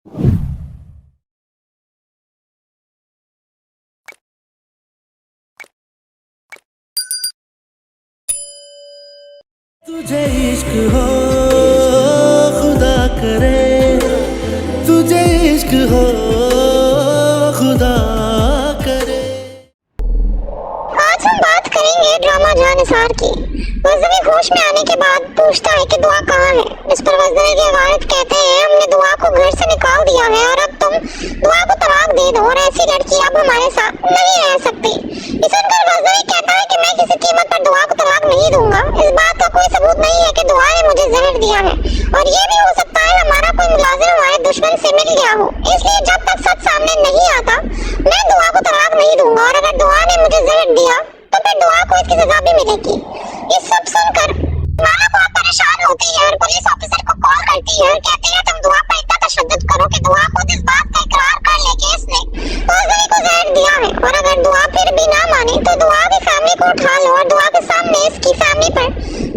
तुझे इश्क हो खुदा करे, तुझे इश्क हो खुदा करे। आज हम बात करेंगे ड्रामा जान निसार की। वज़नी होश में आने के बाद पूछता है कि दुआ कहाँ है। इस पर वज़नी के वालिद कहते हैं हमने दुआ को घर से निकाल दिया है और अब तुम दुआ को तलाक दे दो और ऐसी लड़की अब हमारे साथ नहीं रह सकती। इस सुनकर वज़नी कहता है कि मैं किसी कीमत पर दुआ को तलाक नहीं दूंगा। इस बात का कोई सबूत नहीं है कि दुआ ने मुझे जहर दिया है और ये भी हो सकता है हमारा कोई मुलाजिम हमारे दुश्मन से मिल गया हो। इसलिए जब तक सच सामने नहीं आता मैं दुआ को तलाक नहीं दूंगा और अगर दुआ ने मुझे जहर दिया तो फिर दुआ को इसकी सजा भी मिलेगी। ये सब सुनकर माला बहुत परेशान होती है और पुलिस ऑफिसर को कॉल करती है और कहती है तुम दुआ पर इतना तशद्दुद करो कि दुआ खुद इस बात का इकरार कर ले कि इसने वज़नी को जहर दिया है और अगर दुआ फिर भी ना माने तो दुआ की फैमिली को उठा लो और दुआ के सामने इसकी फैमिली पर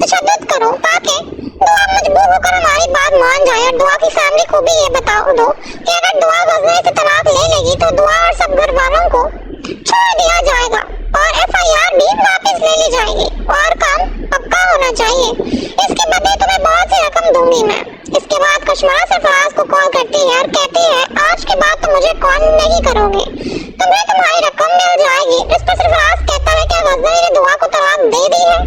तशद्दुद करो ताकि दुआ मजबूर होकर हमारी बात मान जाए और दुआ की फैमिली को भी ये बता दो कि अगर दुआ वज़नी से तलाक ले लेगी तो दुआ और सब घर वालों को छोड़ दिया जाएगा और FIR भी वापस ले ली जाएगी और काम पक्का होना चाहिए। इसके बदले तुम्हें बहुत सी रकम दूंगी मैं। इसके बाद कश्मीरा सरफराज को कॉल करती है और कहती है आज के बाद तुम मुझे कॉल नहीं करोगे, तुम्हें तुम्हारी रकम मिल जाएगी। इस पर सरफराज कहता है कि वज़नी ने दुआ को तलाक दे दी है।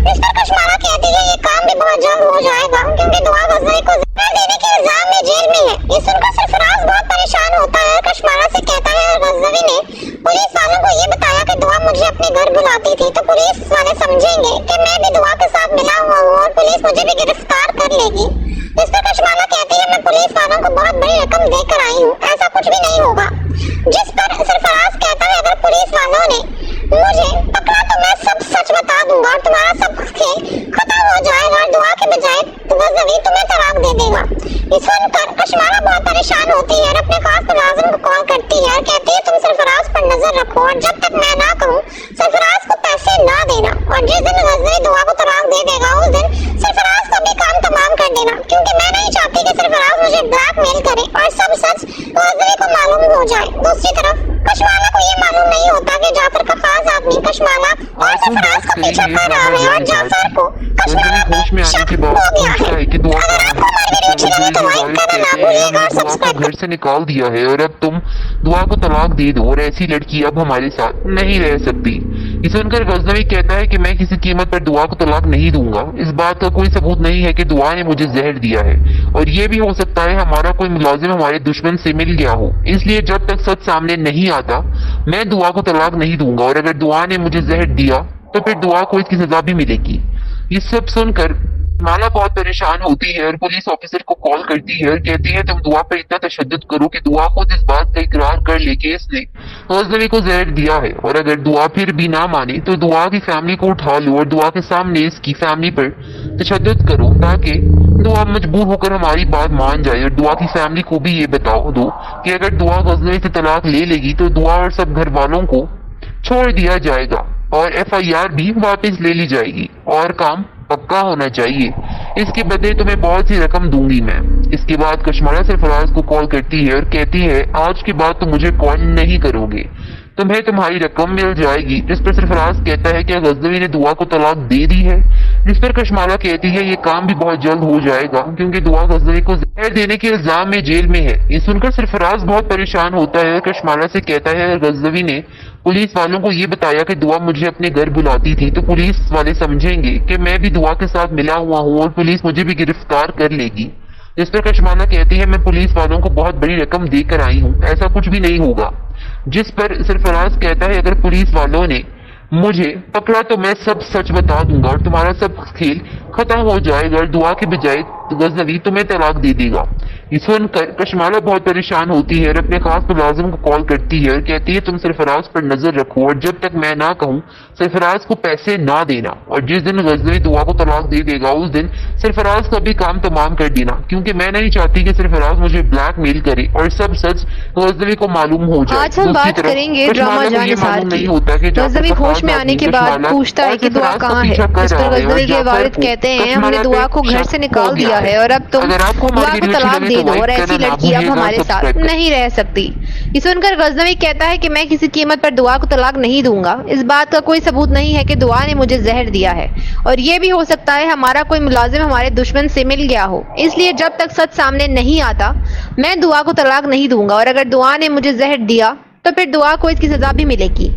इस पर कश्मीरा कहती है ये काम भी बहुत जल्द हो जाएगा क्योंकि दुआ वज़नी को जहर देने के इल्जाम में जेल में है। ये सुनकर सरफराज बहुत परेशान होता है। कश्मीरा से कहता है वज़नी ने पुलिस वालों को ये बताया कि दुआ मुझे अपने घर बुलाती थी तो पुलिस वाले समझेंगे कि मैं भी दुआ के साथ मिला हुआ हूँ और पुलिस मुझे भी गिरफ्तार कर लेगी। इस पर कश्मीरा कहती है मैं पुलिस वालों को बहुत बड़ी रकम देकर आई हूँ, ऐसा कुछ भी नहीं होगा। जिस पर सरफराज कहता है अगर पुलिस वालों ने मुझे पकड़ा तो मैं सब सच बता दूंगा और तुम्हारा सब खेल खत्म हो जाएगा और दुआ के बजाय वज़नी तुम्हें तलाक दे देगा। इस सुनकर कश्मीरा बहुत परेशान होती है और अपने खास मुलाजिम को कॉल करती है और कहती है तुम सरफराज पर नजर रखो और जब तक मैं ना कहूँ सरफराज को पैसे ना देना और जिस दिन वज़नी दुआ को तलाक दे देगा उस दिन सरफराज का भी काम तमाम कर देना क्योंकि मैं नहीं चाहती कि सरफराज मुझे ब्लैकमेल करे और सब सच वज़नी को मालूम हो जाए। दूसरी तरफ कश्मीरा को ये मालूम नहीं होता कि जाफर का खास आदमी कश्मीरा और सरफराज का पीछा कर रहा है और जाफर को कश्मीरा पे शक हो गया है। अगर आपको हमारी वीडियो अच्छी लगी तो लाइक करना ना भूलिएगा और सब्सक्राइब घर से निकाल दिया है और अब तुम दुआ को तलाक दे दो और ऐसी लड़की अब हमारे साथ नहीं रह सकती। ये सुनकर वज़नी कहता है कि मैं किसी कीमत पर दुआ को तलाक नहीं दूंगा। इस बात का कोई सबूत नहीं है कि दुआ ने मुझे जहर दिया है और ये भी हो सकता है हमारा कोई मुलाजिम हमारे दुश्मन से मिल गया हो। इसलिए जब तक सच सामने नहीं आता मैं दुआ को तलाक नहीं दूंगा और अगर दुआ ने मुझे जहर दिया तो फिर दुआ को इसकी सजा भी मिलेगी। ये सब सुनकर माला बहुत परेशान होती है और पुलिस ऑफिसर को कॉल करती है और कहती है तुम दुआ पर इतना तशद्दुद करो कि दुआ खुद इस बात का इकरार कर ले कि इसने वज़नी को जहर दिया है और अगर दुआ फिर भी ना माने तो दुआ की फैमिली को उठा लो और दुआ के सामने इसकी फैमिली पर तशद्दुद करो ताकि दुआ मजबूर होकर हमारी बात मान जाए और दुआ की फैमिली को भी ये बताओ दो कि अगर दुआ वज़नी से तलाक ले लेगी तो दुआ और सब घर वालों को छोड़ दिया जाएगा और FIR भी वापस ले ली जाएगी और काम पक्का होना चाहिए। इसके बदले तुम्हें बहुत सी रकम दूंगी मैं। इसके बाद कश्मीरा सरफराज को कॉल करती है और कहती है आज के बाद तुम मुझे कॉल नहीं करोगे, तुम्हें तुम्हारी रकम मिल जाएगी। जिस पर सरफराज कहता है कि वज़नी ने दुआ को तलाक दे दी है। जिस पर कश्मीरा कहती है ये काम भी बहुत जल्द हो जाएगा क्योंकि दुआ वज़नी को जहर देने के इल्जाम में जेल में है। ये सुनकर सरफराज बहुत परेशान होता है और कश्मीरा से कहता है वज़नी ने पुलिस वालों को ये बताया कि दुआ मुझे अपने घर बुलाती थी तो पुलिस वाले समझेंगे कि मैं भी दुआ के साथ मिला हुआ हूँ और पुलिस मुझे भी गिरफ्तार कर लेगी। जिस पर कश्मीरा कहती है मैं पुलिस वालों को बहुत बड़ी रकम देकर आई हूँ, ऐसा कुछ भी नहीं होगा। जिस पर सरफराज कहता है अगर पुलिस वालों ने मुझे पकड़ा तो मैं सब सच बता दूंगा और तुम्हारा सब खेल खत्म हो जाएगा और दुआ के बजाय वज़नी तुम्हें तलाक दे देगा। ये सुनकर कश्मीरा बहुत परेशान होती है और अपने खास मुलाजिम को कॉल करती है और कहती है तुम सरफराज पर नजर रखो और जब तक मैं ना कहूँ सरफराज को पैसे ना देना और जिस दिन वज़नी दुआ को तलाक दे देगा उस दिन सरफराज का भी काम तमाम कर देना क्योंकि मैं नहीं चाहती कि सरफराज मुझे ब्लैकमेल करे और सब सच वज़नी को मालूम हो जाए। आज हम बात करेंगे ड्रामा जान निसार की। वज़नी होश में आने के बाद पूछता है कि दुआ कहाँ है। इस पर वज़नी के वालिद कहते हैं हमने दुआ को घर से निकाल दिया है और अब तुम दुआ को तलाक दे दे दो और ऐसी लड़की अब हमारे साथ नहीं रह सकती। ये सुनकर गजनवी कहता है कि मैं किसी कीमत पर दुआ को तलाक नहीं दूंगा। इस बात का कोई सबूत नहीं है कि दुआ ने मुझे जहर दिया है, और ये भी हो सकता है हमारा कोई मुलाजिम हमारे दुश्मन से मिल गया हो। इसलिए जब तक सच सामने नहीं आता मैं दुआ को तलाक नहीं दूंगा, और अगर दुआ ने मुझे जहर दिया तो फिर दुआ को इसकी सजा भी मिलेगी।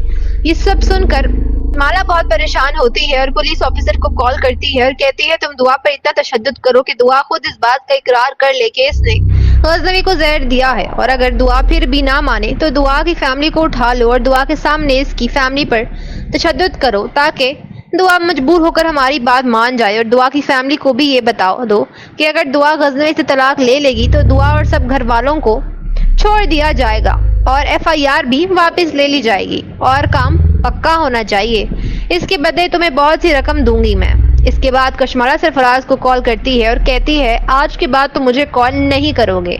ये सब सुनकर माला बहुत परेशान होती है और पुलिस ऑफिसर को कॉल करती है और कहती है तुम दुआ पर इतना तशद्दुद करो कि दुआ खुद इस बात का इकरार कर ले कि इसने गजनवी को जहर दिया है, और अगर दुआ फिर भी ना माने तो दुआ की फैमिली को उठा लो और दुआ के सामने इसकी फैमिली पर तशद्दुद करो, ताकि दुआ मजबूर होकर हमारी बात मान जाए। और दुआ की फैमिली को भी ये बताओ दो कि अगर दुआ गजनवी से तलाक ले लेगी तो दुआ और सब घर वालों को छोड़ दिया जाएगा और FIR भी वापस ले ली जाएगी और काम पक्का होना चाहिए। इसके बदले तुम्हें बहुत सी रकम दूंगी मैं। इसके बाद कशमाला सरफराज को कॉल करती है और कहती है आज के बाद तुम मुझे कॉल नहीं करोगे,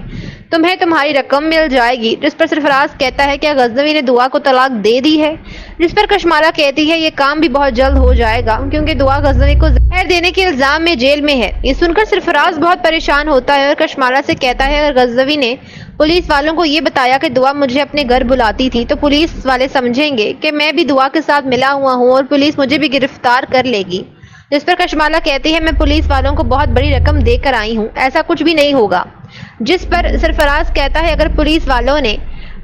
तुम्हें तुम्हारी रकम मिल जाएगी। जिस पर सरफराज कहता है क्या गजनवी ने दुआ को तलाक दे दी है, जिस पर कशमाला कहती है ये काम भी बहुत जल्द हो जाएगा क्योंकि दुआ गजनवी को जहर देने के इल्जाम में जेल में है। ये सुनकर सरफराज बहुत परेशान होता है और कशमाला से कहता है अगर गजनवी ने पुलिस वालों को ये बताया कि दुआ मुझे अपने घर बुलाती थी तो पुलिस वाले समझेंगे कि मैं भी दुआ के साथ मिला हुआ हूँ और पुलिस मुझे भी गिरफ्तार कर लेगी। जिस पर कशमाला कहती है मैं पुलिस वालों को बहुत बड़ी रकम देकर आई हूँ, ऐसा कुछ भी नहीं होगा। जिस पर सरफराज कहता है अगर पुलिस वालों ने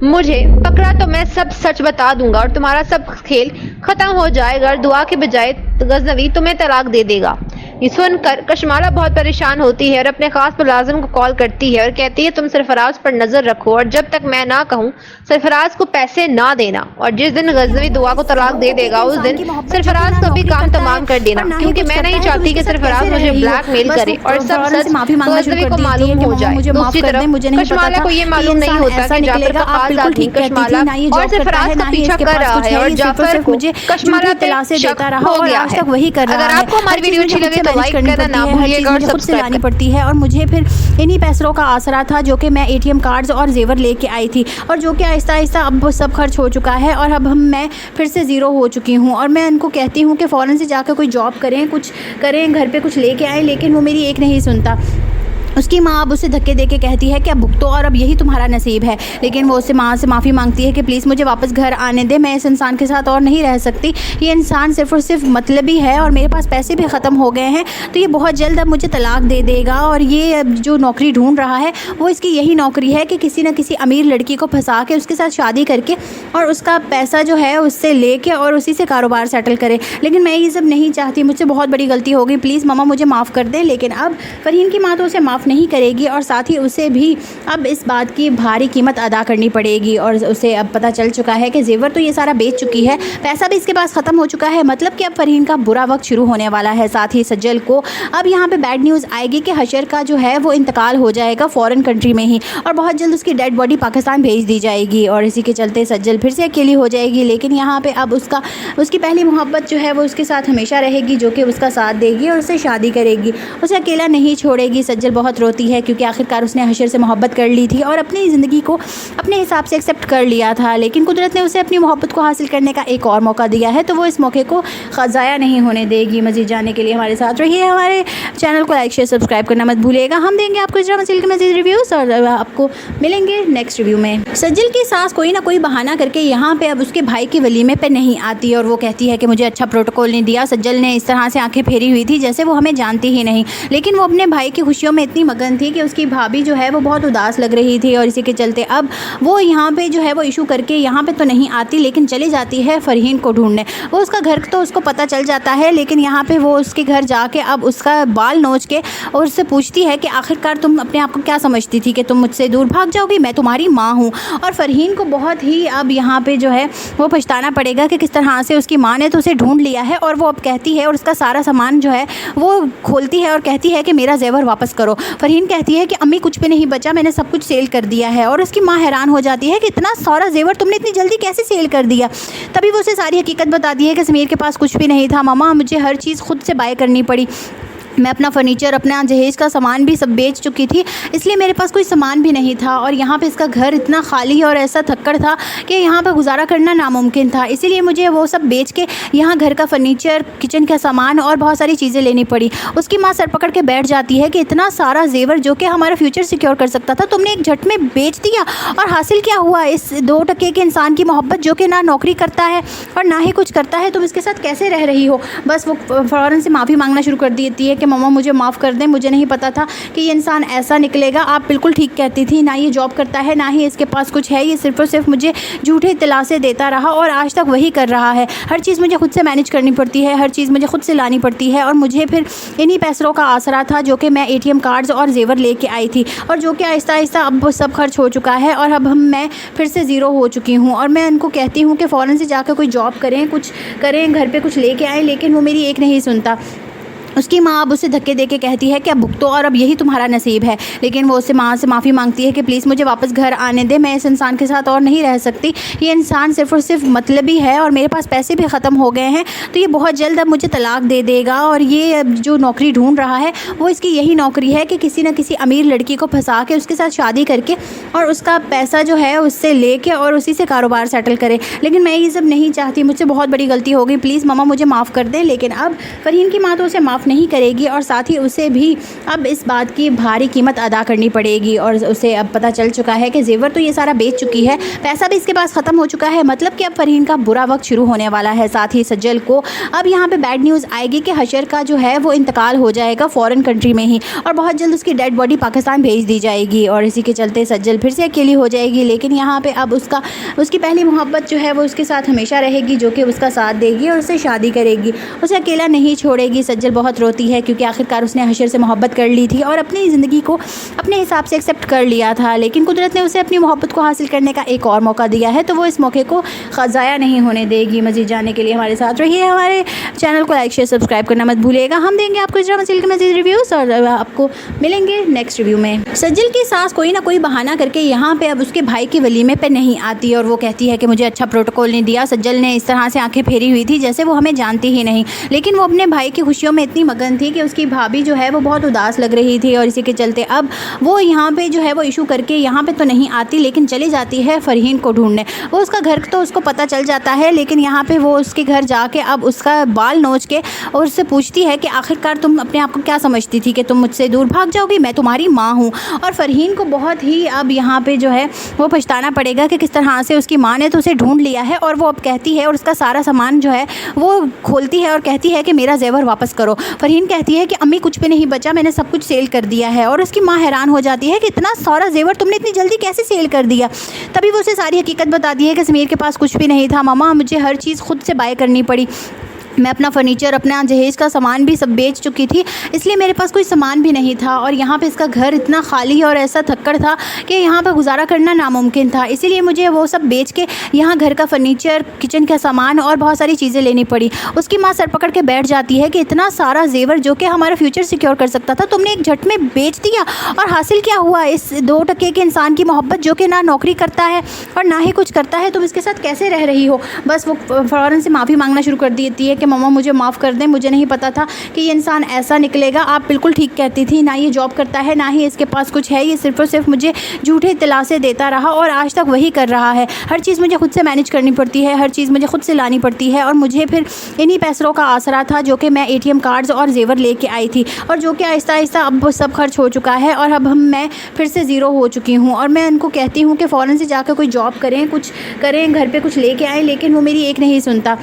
मुझे पकड़ा तो मैं सब सच बता दूंगा और तुम्हारा सब खेल खत्म हो जाएगा और दुआ के बजाय गजनवी तुम्हें तलाक दे देगा। ये सुनकर कशमाला बहुत परेशान होती है और अपने खास मुलाजिम को कॉल करती है और कहती है तुम सरफराज पर नजर रखो और जब तक मैं ना कहूँ सरफराज को पैसे ना देना, और जिस दिन गजनवी दुआ को तलाक दे देगा उस दिन सरफराज का भी काम तमाम कर देना, क्योंकि मैं नहीं चाहती कि सरफराज मुझे ब्लैकमेल करे और सब सच गजनवी को मालूम हो जाए। दूसरी तरफ कशमाला को ये मालूम नहीं होता कि जाफर का खास आदमी कशमाला और सरफराज का पीछा कर रहा है और जाफर को कशमाला पे शक हो गया है। अगर आपको हमारी वीडियो अच्छी लगे तो लाइक करना ना भूलिएगा और सब्सक्राइब करना पड़ती है। और मुझे फिर इन्हीं पैसों का आसरा था जो कि मैं ATM कार्ड्स और जेवर लेके आई थी और जो कि आहिस्ता आहिस्ता अब वो सब खर्च हो चुका है और अब मैं फिर से ज़ीरो हो चुकी हूँ। और मैं उनको कहती हूँ कि फ़ौरन से जाकर कोई जॉब करें, कुछ करें, घर पे कुछ लेके आएँ, लेकिन वो मेरी एक नहीं सुनता। उसकी माँ अब उसे धक्के देके कहती है कि अब भुगतो और अब यही तुम्हारा नसीब है, लेकिन वो उससे माँ से माफ़ी मांगती है कि प्लीज़ मुझे वापस घर आने दे, मैं इस इंसान के साथ और नहीं रह सकती। ये इंसान सिर्फ और सिर्फ मतलबी है और मेरे पास पैसे भी ख़त्म हो गए हैं, तो ये बहुत जल्द अब मुझे तलाक दे देगा और ये जो नौकरी ढूंढ रहा है वो इसकी यही नौकरी है कि किसी न किसी अमीर लड़की को फंसा के उसके साथ शादी करके और उसका पैसा जो है उससे लेके और उसी से कारोबार सेटल करे। लेकिन मैं ये सब नहीं चाहती, मुझसे बहुत बड़ी गलती हो गई, प्लीज़ मामा मुझे माफ़ कर दें। लेकिन अब फरहीन की माँ तो उसे माफ़ नहीं करेगी और साथ ही उसे भी अब इस बात की भारी कीमत अदा करनी पड़ेगी। और उसे अब पता चल चुका है कि जेवर तो ये सारा बेच चुकी है, पैसा भी इसके पास ख़त्म हो चुका है, मतलब कि अब फरहीन का बुरा वक्त शुरू होने वाला है। साथ ही सज्जल को अब यहाँ पे बैड न्यूज़ आएगी कि हशर का जो है वो इंतकाल हो जाएगा फ़ॉरेन कंट्री में ही और बहुत जल्द उसकी डेड बॉडी पाकिस्तान भेज दी जाएगी और इसी के चलते सज्जल फिर से अकेली हो जाएगी। लेकिन यहाँ पे अब उसकी पहली मोहब्बत जो है वो उसके साथ हमेशा रहेगी, जो कि उसका साथ देगी और उससे शादी करेगी, उसे अकेला नहीं छोड़ेगी। सज्जल बहुत रोती है क्योंकि आखिरकार उसने हशर से मोहब्बत कर ली थी और अपनी ज़िंदगी को अपने हिसाब से एक्सेप्ट कर लिया था, लेकिन कुदरत ने उसे अपनी मोहब्बत को हासिल करने का एक और मौका दिया है, तो वो इस मौके को ज़ाया नहीं होने देगी। मज़ीद जानने के लिए हमारे साथ रहिए, हमारे चैनल को लाइक शेयर सब्सक्राइब करना मत भूलिएगा। हम देंगे आपको इस ड्रामा सीरियल के मज़ीद रिव्यूज़ और आपको मिलेंगे नेक्स्ट रिव्यू में। सज्जल की सास कोई ना कोई बहाना करके यहाँ पे अब उसके भाई के वलीमे पे नहीं आती और वो कहती है कि मुझे अच्छा प्रोटोकॉल नहीं दिया। सज्जल ने इस तरह से आंखें फेरी हुई थी जैसे वो हमें जानती ही नहीं, लेकिन वो अपने भाई की खुशियों में इतनी मगन थी कि उसकी भाभी जो है वो बहुत उदास लग रही थी और इसी के चलते अब वो यहाँ पे जो है वो इशू करके यहाँ पे तो नहीं आती, लेकिन चली जाती है फरहीन को ढूंढने। वो उसका घर तो उसको पता चल जाता है, लेकिन यहाँ पे वो उसके घर जाके अब उसका बाल नोच के और उससे पूछती है कि आखिरकार तुम अपने आप को क्या समझती थी कि तुम मुझसे दूर भाग जाओगी, मैं तुम्हारी माँ हूँ। और फरहीन को बहुत ही अब यहाँ पे जो है वो पछताना पड़ेगा कि किस तरह से उसकी माँ ने तो उसे ढूंढ लिया है और वो अब कहती है और उसका सारा सामान जो है वो खोलती है और कहती है कि मेरा जेवर वापस करो। फरहीन कहती है कि अम्मी कुछ भी नहीं बचा, मैंने सब कुछ सेल कर दिया है। और उसकी माँ हैरान हो जाती है कि इतना सारा जेवर तुमने इतनी जल्दी कैसे सेल कर दिया। तभी वो उसे सारी हकीकत बताती है कि समीर के पास कुछ भी नहीं था मामा, मुझे हर चीज़ खुद से बाय करनी पड़ी। मैं अपना फर्नीचर, अपना जहेज का सामान भी सब बेच चुकी थी, इसलिए मेरे पास कोई सामान भी नहीं था। और यहाँ पे इसका घर इतना खाली और ऐसा थक्कड़ था कि यहाँ पे गुजारा करना नामुमकिन था। इसीलिए मुझे वो सब बेच के यहाँ घर का फर्नीचर, किचन का सामान और बहुत सारी चीज़ें लेनी पड़ी। उसकी माँ सर पकड़ के बैठ जाती है कि इतना सारा जेवर जो कि हमारा फ्यूचर सिक्योर कर सकता था, तुमने एक झट में बेच दिया। और हासिल क्या हुआ इस 2 टके के इंसान की मोहब्बत, जो कि ना नौकरी करता है और ना ही कुछ करता है, तुम इसके साथ कैसे रह रही हो। बस वो फ़ौरन से माफ़ी मांगना शुरू कर देती है कि मम्मा मुझे माफ़ कर दें, मुझे नहीं पता था कि ये इंसान ऐसा निकलेगा। आप बिल्कुल ठीक कहती थी, ना ये जॉब करता है, ना ही इसके पास कुछ है, ये सिर्फ़ और सिर्फ मुझे झूठे दिलासे देता रहा और आज तक वही कर रहा है। हर चीज़ मुझे खुद से मैनेज करनी पड़ती है, हर चीज़ मुझे खुद से लानी पड़ती है। और मुझे फिर इन्हीं पैसों का आसरा था जो कि मैं ATM कार्ड्स और जेवर लेके आई थी, और जो कि आहिस्ता आहिस्ता अब वो सब खर्च हो चुका है और अब मैं फिर से ज़ीरो हो चुकी हूँ। और मैं उनको कहती हूँ कि फ़ौरन से जाकर कोई जॉब करें, कुछ करें, घर पे कुछ लेके आएँ, लेकिन वो मेरी एक नहीं सुनता। उसकी माँ अब उसे धक्के दे के कहती है कि अब भुगतो और अब यही तुम्हारा नसीब है। लेकिन वो उससे माँ से माफ़ी मांगती है कि प्लीज़ मुझे वापस घर आने दे, मैं इस इंसान के साथ और नहीं रह सकती। ये इंसान सिर्फ़ और सिर्फ मतलबी है और मेरे पास पैसे भी ख़त्म हो गए हैं, तो ये बहुत जल्द अब मुझे तलाक दे देगा। और ये जो नौकरी ढूंढ रहा है वो इसकी यही नौकरी है कि किसी न किसी अमीर लड़की को फंसा के उसके साथ शादी करके और उसका पैसा जो है उससे लेके और उसी से कारोबार सेटल करे। लेकिन मैं ये सब नहीं चाहती, मुझसे बहुत बड़ी गलती हो गई, प्लीज़ मम्मा मुझे माफ़ कर दें। लेकिन अब फ़रहीन की माँ तो उसे माफ़ नहीं करेगी और साथ ही उसे भी अब इस बात की भारी कीमत अदा करनी पड़ेगी। और उसे अब पता चल चुका है कि जेवर तो ये सारा बेच चुकी है, पैसा भी इसके पास ख़त्म हो चुका है, मतलब कि अब फ़रहीन का बुरा वक्त शुरू होने वाला है। साथ ही सज्जल को अब यहाँ पे बैड न्यूज़ आएगी कि हशर का जो है वो इंतकाल हो जाएगा फ़ॉरेन कंट्री में ही, और बहुत जल्द उसकी डेड बॉडी पाकिस्तान भेज दी जाएगी। और इसी के चलते सज्जल फिर से अकेली हो जाएगी। लेकिन यहाँ पर अब उसकी पहली मोहब्बत जो है वो उसके साथ हमेशा रहेगी, जो कि उसका साथ देगी और उससे शादी करेगी, उसे अकेला नहीं छोड़ेगी। सज्जल बहुत रोती है क्योंकि आखिरकार उसने हशर से मोहब्बत कर ली थी और अपनी ज़िंदगी को अपने हिसाब से एक्सेप्ट कर लिया था। लेकिन कुदरत ने उसे अपनी मोहब्बत को हासिल करने का एक और मौका दिया है, तो वो इस मौके को ज़ाया नहीं होने देगी। मज़ीद जानने के लिए हमारे साथ रहिए, हमारे चैनल को लाइक शेयर सब्सक्राइब करना मत भूलिएगा। हम देंगे आपको इस ड्रामा सीरियल के मज़ीद रिव्यूज़ और आपको मिलेंगे नेक्स्ट रिव्यू में। सज्जल की सास कोई ना कोई बहाना करके यहाँ पे अब उसके भाई के वलीमे पे नहीं आती और वो कहती है कि मुझे अच्छा प्रोटोकॉल नहीं दिया। सज्जल ने इस तरह से आंखें फेरी हुई थी जैसे वो हमें जानती ही नहीं, लेकिन वो अपने भाई की खुशियों में इतनी मगन थी कि उसकी भाभी जो है वो बहुत उदास लग रही थी। और इसी के चलते अब वो यहाँ पे जो है वो इशू करके यहाँ पे तो नहीं आती, लेकिन चली जाती है फ़रहीन को ढूंढने। वो उसका घर तो उसको पता चल जाता है, लेकिन यहाँ पे वो उसके घर जाके अब उसका बाल नोच के और उससे पूछती है कि आखिरकार तुम अपने आप को क्या समझती थी कि तुम मुझसे दूर भाग जाओगी, मैं तुम्हारी माँ हूँ। और फ़रहीन को बहुत ही अब यहाँ पे जो है वो पछताना पड़ेगा कि किस तरह से उसकी माँ ने तो उसे ढूंढ लिया है। और वो अब कहती है और उसका सारा सामान जो है वो खोलती है और कहती है कि मेरा जेवर वापस करो। फ़रहीन कहती है कि अम्मी कुछ भी नहीं बचा, मैंने सब कुछ सेल कर दिया है। और उसकी माँ हैरान हो जाती है कि इतना सारा जेवर तुमने इतनी जल्दी कैसे सेल कर दिया। तभी वो उसे सारी हकीकत बताती है कि समीर के पास कुछ भी नहीं था मामा, मुझे हर चीज़ खुद से बाय करनी पड़ी। मैं अपना फर्नीचर, अपना जहेज का सामान भी सब बेच चुकी थी, इसलिए मेरे पास कोई सामान भी नहीं था। और यहाँ पे इसका घर इतना खाली और ऐसा थक्कड़ था कि यहाँ पे गुजारा करना नामुमकिन था। इसीलिए मुझे वो सब बेच के यहाँ घर का फर्नीचर, किचन का सामान और बहुत सारी चीज़ें लेनी पड़ी। उसकी माँ सर पकड़ के बैठ जाती है कि इतना सारा जेवर जो कि हमारा फ्यूचर सिक्योर कर सकता था, तुमने एक झट में बेच दिया। और हासिल क्या हुआ इस 2 टके के इंसान की मोहब्बत, जो कि ना नौकरी करता है और ना ही कुछ करता है, तुम इसके साथ कैसे रह रही हो। बस वो फ़ौरन से माफ़ी मांगना शुरू कर देती है कि मम्मा मुझे माफ़ कर दें, मुझे नहीं पता था कि ये इंसान ऐसा निकलेगा। आप बिल्कुल ठीक कहती थी, ना ये जॉब करता है, ना ही इसके पास कुछ है, ये सिर्फ़ और सिर्फ मुझे झूठे दिलासे देता रहा और आज तक वही कर रहा है। हर चीज़ मुझे खुद से मैनेज करनी पड़ती है, हर चीज़ मुझे खुद से लानी पड़ती है। और मुझे फिर इन्हीं पैसों का आसरा था जो कि मैं ATM कार्ड्स और जेवर लेके आई थी, और जो कि आहिस्ता आहिस्ता अब वो सब खर्च हो चुका है और अब मैं फिर से ज़ीरो हो चुकी हूँ। और मैं उनको कहती हूँ कि फ़ौरन से जाकर कोई जॉब करें, कुछ करें, घर पे कुछ लेके आएँ, लेकिन वो मेरी एक नहीं सुनता।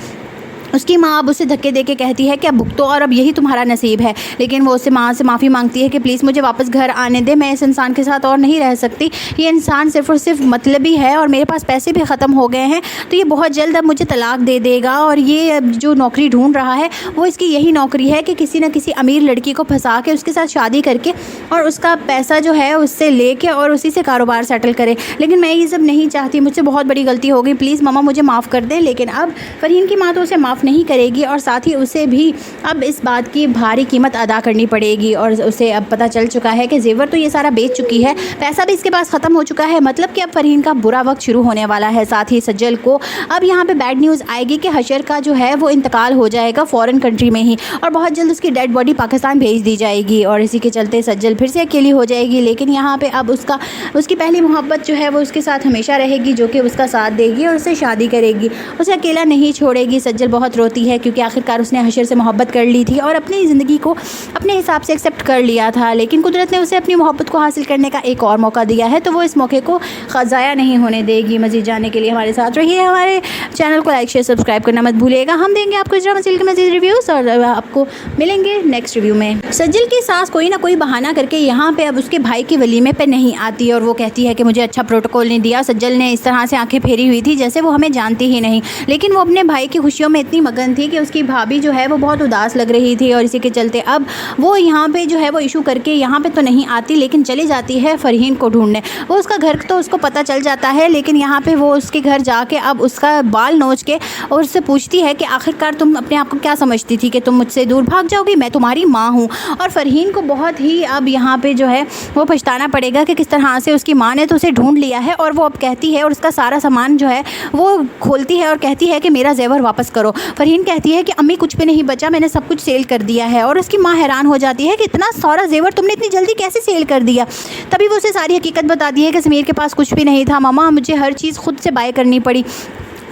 उसकी माँ अब उसे धक्के दे के कहती है कि अब भुगतो और अब यही तुम्हारा नसीब है। लेकिन वो उससे माँ से माफ़ी मांगती है कि प्लीज़ मुझे वापस घर आने दे, मैं इस इंसान के साथ और नहीं रह सकती। ये इंसान सिर्फ़ और सिर्फ मतलबी है और मेरे पास पैसे भी ख़त्म हो गए हैं, तो ये बहुत जल्द अब मुझे तलाक दे देगा। और ये जो नौकरी ढूंढ रहा है वो इसकी यही नौकरी है कि किसी न किसी अमीर लड़की को फंसा के उसके साथ शादी करके और उसका पैसा जो है उससे लेके और उसी से कारोबार सेटल करे। लेकिन मैं ये सब नहीं चाहती, मुझसे बहुत बड़ी गलती हो गई, प्लीज़ मम्मा मुझे माफ़ कर दें। लेकिन अब फ़रहीन की माँ तो उसे माफ़ माफ़ नहीं करेगी और साथ ही उसे भी अब इस बात की भारी कीमत अदा करनी पड़ेगी। और उसे अब पता चल चुका है कि जेवर तो ये सारा बेच चुकी है, पैसा भी इसके पास ख़त्म हो चुका है, मतलब कि अब फ़रहीन का बुरा वक्त शुरू होने वाला है। साथ ही सज्जल को अब यहाँ पे बैड न्यूज़ आएगी कि हशर का जो है वो इंतकाल हो जाएगा फ़ॉरेन कंट्री में ही, और बहुत जल्द उसकी डेड बॉडी पाकिस्तान भेज दी जाएगी। और इसी के चलते सज्जल फिर से अकेली हो जाएगी। लेकिन यहाँ पे अब उसकी पहली मोहब्बत जो है वो उसके साथ हमेशा रहेगी, जो कि उसका साथ देगी और उससे शादी करेगी, उसे अकेला नहीं छोड़ेगी। सज्जल बहुत रोती है क्योंकि आखिरकार उसने हशर से मोहब्बत कर ली थी और अपनी ज़िंदगी को अपने हिसाब से एक्सेप्ट कर लिया था, लेकिन कुदरत ने उसे अपनी मोहब्बत को हासिल करने का एक और मौका दिया है, तो वो इस मौके को ज़ाया नहीं होने देगी। मज़ीद जानने के लिए हमारे साथ रहिए, हमारे चैनल को लाइक शेयर सब्सक्राइब करना मत भूलिएगा। हम देंगे आपको इस ड्रामा सीरियल के मज़ीद रिव्यूज़ और आपको मिलेंगे नेक्स्ट रिव्यू में। सज्जल की सास कोई ना कोई बहाना करके यहाँ पे अब उसके भाई के वलीमे पे नहीं आती और वो कहती है कि मुझे अच्छा प्रोटोकॉल नहीं दिया। सज्जल ने इस तरह से आंखें फेरी हुई थी जैसे वो हमें जानती ही नहीं, लेकिन वो अपने भाई की खुशियों में इतनी मगन थी कि उसकी भाभी जो है वो बहुत उदास लग रही थी। और इसी के चलते अब वो यहाँ पे जो है वो इशू करके यहाँ पे तो नहीं आती, लेकिन चली जाती है फ़रहीन को ढूंढने। वो उसका घर तो उसको पता चल जाता है, लेकिन यहाँ पे वो उसके घर जाके अब उसका बाल नोच के और उससे पूछती है कि आखिरकार तुम अपने आप को क्या समझती थी कि तुम मुझसे दूर भाग जाओगी, मैं तुम्हारी माँ हूँ। और फ़रहीन को बहुत ही अब यहाँ पे जो है वो पछताना पड़ेगा कि किस तरह से उसकी माँ ने तो उसे ढूंढ लिया है। और वो अब कहती है और उसका सारा सामान जो है वो खोलती है और कहती है कि मेरा जेवर वापस करो। फ़रहीन कहती है कि अम्मी कुछ भी नहीं बचा, मैंने सब कुछ सेल कर दिया है। और उसकी माँ हैरान हो जाती है कि इतना सारा जेवर तुमने इतनी जल्दी कैसे सेल कर दिया। तभी वो उसे सारी हकीकत बताती है कि समीर के पास कुछ भी नहीं था मामा, मुझे हर चीज़ खुद से बाय करनी पड़ी,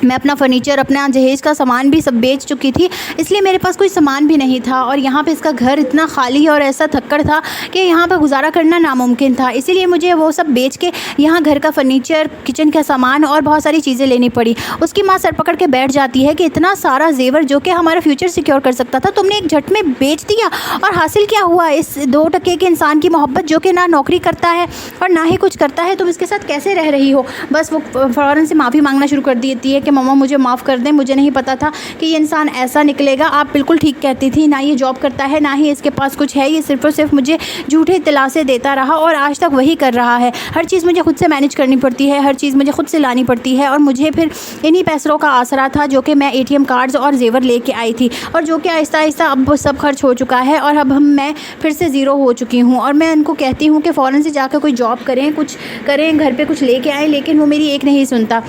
मैं अपना फ़र्नीचर अपना जहेज़ का सामान भी सब बेच चुकी थी, इसलिए मेरे पास कोई सामान भी नहीं था। और यहाँ पे इसका घर इतना खाली और ऐसा थक्कड़ था कि यहाँ पे गुजारा करना नामुमकिन था, इसीलिए मुझे वो सब बेच के यहाँ घर का फ़र्नीचर, किचन का सामान और बहुत सारी चीज़ें लेनी पड़ी। उसकी माँ सर पकड़ के बैठ जाती है कि इतना सारा जेवर जो कि हमारा फ्यूचर सिक्योर कर सकता था तुमने एक झट में बेच दिया, और हासिल क्या हुआ इस 2 टके के इंसान की मोहब्बत जो कि ना नौकरी करता है और ना ही कुछ करता है, तुम इसके साथ कैसे रह रही हो। बस वो फ़ौरन से माफ़ी मांगना शुरू कर देती है कि मम्मा मुझे माफ़ कर दें, मुझे नहीं पता था कि ये इंसान ऐसा निकलेगा, आप बिल्कुल ठीक कहती थी, ना ये जॉब करता है ना ही इसके पास कुछ है, ये सिर्फ़ और सिर्फ मुझे झूठे दिलासे देता रहा और आज तक वही कर रहा है। हर चीज़ मुझे खुद से मैनेज करनी पड़ती है, हर चीज़ मुझे खुद से लानी पड़ती है, और मुझे फिर इन्हीं पैसों का आसरा था जो कि मैं ATM कार्ड्स और जेवर लेके आई थी, और जो कि आहिस्ता आहिस्ता अब सब खर्च हो चुका है और अब मैं फिर से ज़ीरो हो चुकी हूँ। और मैं उनको कहती हूँ कि फ़ौरन से जाकर कोई जॉब करें, कुछ करें, घर पे कुछ लेके आएँ, लेकिन वो मेरी एक नहीं सुनता।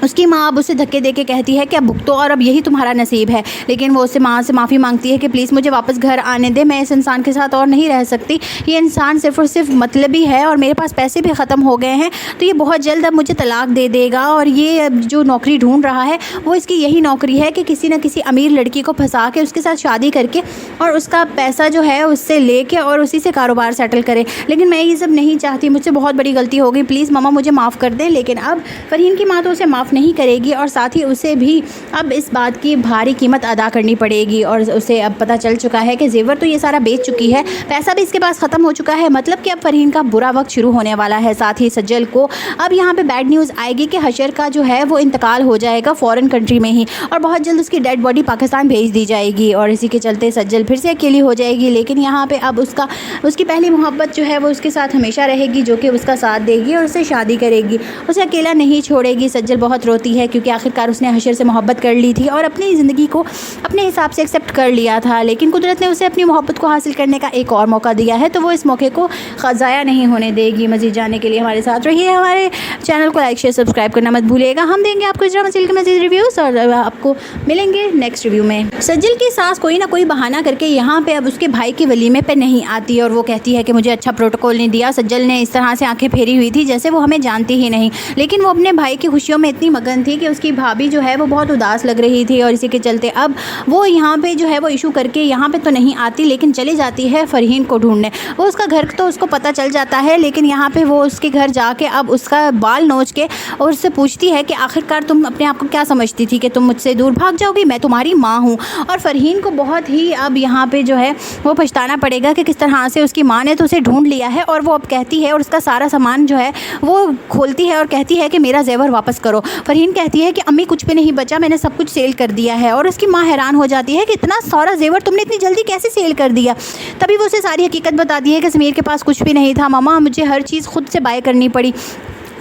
उसकी माँ अब उसे धक्के दे के कहती है कि अब भुगतो और अब यही तुम्हारा नसीब है, लेकिन वो उससे माँ से माफ़ी मांगती है कि प्लीज़ मुझे वापस घर आने दे, मैं इस इंसान के साथ और नहीं रह सकती, ये इंसान सिर्फ़ और सिर्फ मतलबी है और मेरे पास पैसे भी ख़त्म हो गए हैं, तो ये बहुत जल्द अब मुझे तलाक दे देगा, और ये जो नौकरी ढूंढ रहा है वो इसकी यही नौकरी है कि किसी न किसी अमीर लड़की को फंसा के उसके साथ शादी करके और उसका पैसा जो है उससे लेके और उसी से कारोबार सेटल करे। लेकिन मैं ये सब नहीं चाहती, मुझसे बहुत बड़ी गलती हो गई, प्लीज़ मामा मुझे माफ़ कर दें। लेकिन अब फ़रहीन की माँ तो उसे माफ़ नहीं करेगी और साथ ही उसे भी अब इस बात की भारी कीमत अदा करनी पड़ेगी। और उसे अब पता चल चुका है कि जेवर तो ये सारा बेच चुकी है, पैसा भी इसके पास ख़त्म हो चुका है, मतलब कि अब फ़रहीन का बुरा वक्त शुरू होने वाला है। साथ ही सज्जल को अब यहाँ पे बैड न्यूज़ आएगी कि हशर का जो है वो इंतकाल हो जाएगा फ़ॉरेन कंट्री में ही, और बहुत जल्द उसकी डेड बॉडी पाकिस्तान भेज दी जाएगी। और इसी के चलते सज्जल फिर से अकेली हो जाएगी। लेकिन यहाँ पे अब उसकी पहली मोहब्बत जो है वो उसके साथ हमेशा रहेगी, जो कि उसका साथ देगी और उससे शादी करेगी, उसे अकेला नहीं छोड़ेगी। सज्जल बहुत रोती है क्योंकि आखिरकार उसने हशर से मोहब्बत कर ली थी और अपनी ज़िंदगी को अपने हिसाब से एक्सेप्ट कर लिया था, लेकिन कुदरत ने उसे अपनी मोहब्बत को हासिल करने का एक और मौका दिया है, तो वो इस मौके को ज़ाया नहीं होने देगी। मज़ीद जानने के लिए हमारे साथ रहिए, हमारे चैनल को लाइक शेयर सब्सक्राइब करना मत भूलिएगा। हम देंगे आपको इस ड्रामा सीरियल के मज़ीद रिव्यूज़ और आपको मिलेंगे नेक्स्ट रिव्यू में। सज्जल की सास कोई ना कोई बहाना करके यहाँ पे अब उसके भाई के वलीमे पे नहीं आती और वो कहती है कि मुझे अच्छा प्रोटोकॉल नहीं दिया। सज्जल ने इस तरह से आंखें फेरी हुई थी जैसे वो हमें जानती ही नहीं, लेकिन वो अपने भाई की खुशियों में इतनी मगन थी कि उसकी भाभी जो है वो बहुत उदास लग रही थी। और इसी के चलते अब वो यहाँ पे जो है वो इशू करके यहाँ पे तो नहीं आती, लेकिन चली जाती है फ़रहीन को ढूंढने। वो उसका घर तो उसको पता चल जाता है, लेकिन यहाँ पे वो उसके घर जाके अब उसका बाल नोच के और उससे पूछती है कि आखिरकार तुम अपने आप को क्या समझती थी कि तुम मुझसे दूर भाग जाओगी, मैं तुम्हारी माँ हूँ। और फ़रहीन को बहुत ही अब यहाँ पे जो है वो पछताना पड़ेगा कि किस तरह से उसकी माँ ने तो उसे ढूंढ लिया है, और वो अब कहती है और उसका सारा सामान जो है वो खोलती है और कहती है कि मेरा जेवर वापस करो। फ़रहीन कहती है कि अम्मी कुछ भी नहीं बचा, मैंने सब कुछ सेल कर दिया है। और उसकी माँ हैरान हो जाती है कि इतना सारा जेवर तुमने इतनी जल्दी कैसे सेल कर दिया। तभी वो उसे सारी हकीकत बताती है कि समीर के पास कुछ भी नहीं था मामा, मुझे हर चीज़ खुद से बाय करनी पड़ी,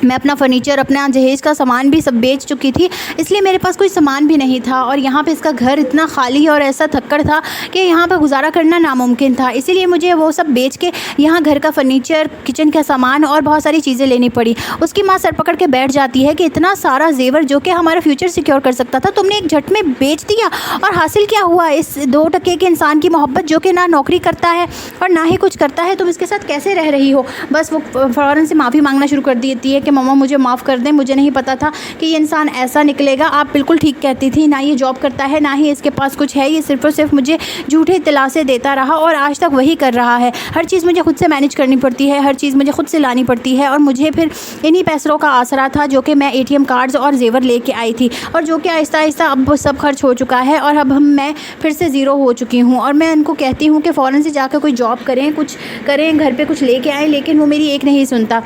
मैं अपना फर्नीचर, अपना जहेज का सामान भी सब बेच चुकी थी, इसलिए मेरे पास कोई सामान भी नहीं था। और यहाँ पे इसका घर इतना खाली और ऐसा थक्कड़ था कि यहाँ पे गुजारा करना नामुमकिन था। इसीलिए मुझे वो सब बेच के यहाँ घर का फर्नीचर, किचन का सामान और बहुत सारी चीज़ें लेनी पड़ी। उसकी माँ सर पकड़ के बैठ जाती है कि इतना सारा जेवर जो कि हमारा फ्यूचर सिक्योर कर सकता था, तुमने एक झट में बेच दिया। और हासिल क्या हुआ इस 2 टके के इंसान की मोहब्बत, जो कि ना नौकरी करता है और ना ही कुछ करता है, तुम इसके साथ कैसे रह रही हो। बस वो फ़ौरन से माफ़ी मांगना शुरू कर देती है कि मम्मा मुझे माफ़ कर दें, मुझे नहीं पता था कि ये इंसान ऐसा निकलेगा। आप बिल्कुल ठीक कहती थी, ना ये जॉब करता है, ना ही इसके पास कुछ है, ये सिर्फ़ और सिर्फ मुझे झूठे दिलासे देता रहा और आज तक वही कर रहा है। हर चीज़ मुझे खुद से मैनेज करनी पड़ती है, हर चीज़ मुझे खुद से लानी पड़ती है। और मुझे फिर इन्हीं पैसों का आसरा था जो कि मैं ATM कार्ड्स और जेवर लेके आई थी, और जो कि आहिस्ता आहिस्ता अब सब खर्च हो चुका है और अब मैं फिर से ज़ीरो हो चुकी हूँ। और मैं उनको कहती हूँ कि फ़ौरन से जाकर कोई जॉब करें, कुछ करें, घर पे कुछ लेके आएँ, लेकिन वो मेरी एक नहीं सुनता।